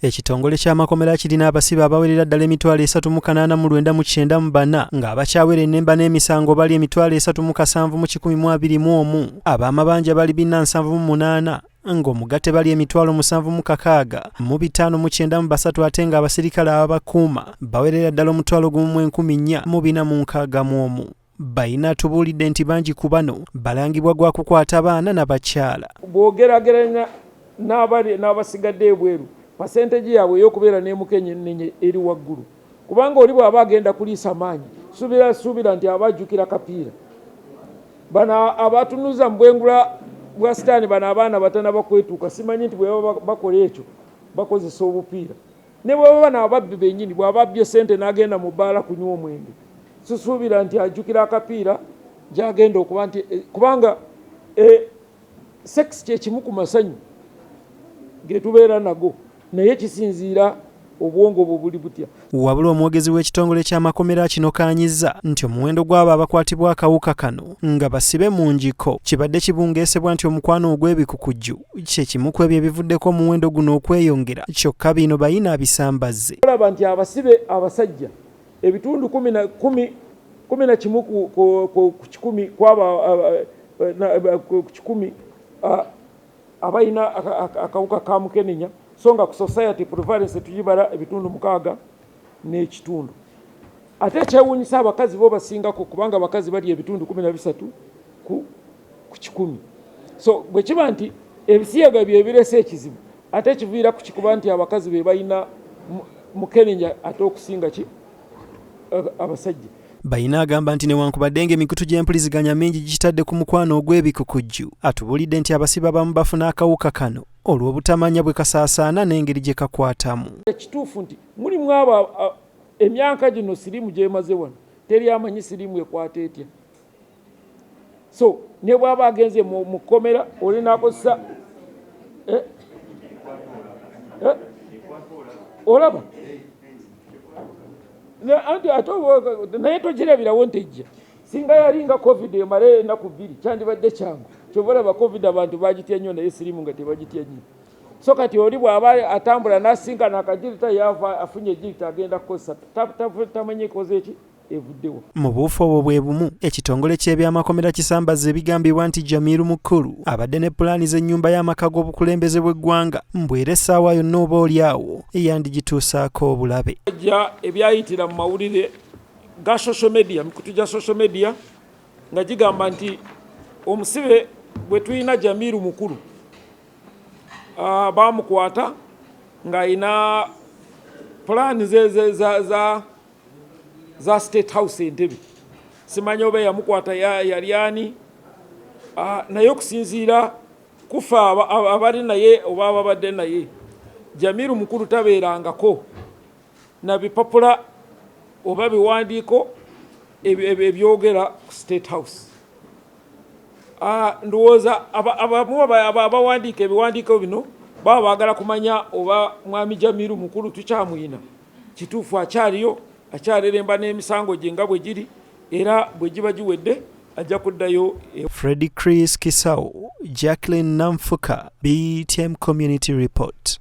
Ekitongole ky'amakomera kirina abasibe abawerera ddala emitwalo 389 ng'abakyawera ennemba n'emisango bali emitwalo 371,121 ab'amabanja bali 478 ng'omugatte bali emitwalo 7,600,593 ate ng'abasirikale ababakuuma bawerera ddala omutwalo 1,461 bayina tubuulidde nti bangi ku bano balangibwa gwa kukwata abaana n'abakyala. Bw'ogerageranya n'abasigadde ebweru percentage yaabwe y'okubeera n'emukenyennenye eri waggulu kubanga oli bw'aba agenda kuliisa maanyi suubira nti abajjukira kapiira bano abatunuza mu bwengula bwa sitaani bano abaana batana bakwetuuka simanyi nti bwe baba bakola ekyo bakozesa obupiira ne bwe baba n'ababbi bennyini bw'aba abbye ssente n'agenda mu bbaala kunywa omwenge susuubira nti ajjukira akapiira gy'agenda okuba nti kubanga sex kyekimu ku masanyu ge tubeera nago naye kisinziira obwongo bwo buli butya. Wabula omwogezi w'ekitongole ky'amakomera kino kaanyizza nti omuwendo gw'abo abakwatibwa akawuka kano nga basibe mu njiko kibadde kibungeesebwa nti omukwano ogw'ebikukujju kyekimu ku ebyo ebivuddeko omuwendo guno okweyongera kyokka bino bayina abisambazze. Olaba nti abasibe abasajja ebitundu 10 ku kikumi abayina akawuka ka mukenenya so nga ku society prevalence tugibala ebitundu 6 n'ekitundu. Ate kyewuunyisa abakazi bo basingako kubanga abakazi bali ebitundu 13 ku kikumi. So bwe kiba nti ebisiyaga byebirese ekizibu ate kiviira ku kikuba nti abakazi be bayina mukenenya ate okusinga abasajja. Bayina agamba nti newankubadde ng'emikutu gy'empuliziganya mingi gitadde ku mukwano ogw'ebikukujju atubulidde nti abasibe abamu bafuna akawuka kano olw'obutamanya bwe kasaasaana n'engeri gye kakwatamu. Ekituufu nti mulimu abo emyaka gino siriimu gy'emaze wano teri amanyi siriimu ekwata etya. So ne bw'aba agenze mu kkomera oli n'akozesa olaba naye togirabirawo ntejja singa yalinga covid emale ennaku 2 kyandibadde kyangu kyova olaba covid abantu bagitya nnyo naye siriimu nga tebagitya nnyo. So kati oli bw'aba atambula n'asinkana akagirita yava afunye ejirita agenda kukozesa tamanyi ekoze eki evuddewo. Mu buufu obwo bwe bumu ekitongole ky'ebyamakomera kisambazza ebigambibwa nti Jamiru Mukulu abadde ne pulaani z'ennyumba y'amaka g'obukulembeze bw'eggwanga mbwera essaawa yonna oba oliawo yandigituusaako obulabe. BAJJA ebyayitira mu mawulire ga social media mikutu gya social media nga gigamba nti omusibe bwe tulina Jamiru Mukulu bamukwata ng'ayina pulaani za State House Entebbe. Simanyi oba yamukwata yali ani naye okusinziira kufa abali naye oba ababadde naye Jamiru Mukulu tabeerangako na bipapula oba biwandiiko ebyogera ku State House. Ndowooza abamu abawandiika ebiwandiiko bino baba baagala kumanya oba mwami Jamiru Mukulu tukyamuyina kituufu akyaliyo akyareremba n'emisango gye nga bwe giri era bwe giba giwedde ajja kuddayo. Freddy Chris Kisao, Jacqueline Namfuka, BTM Community Report.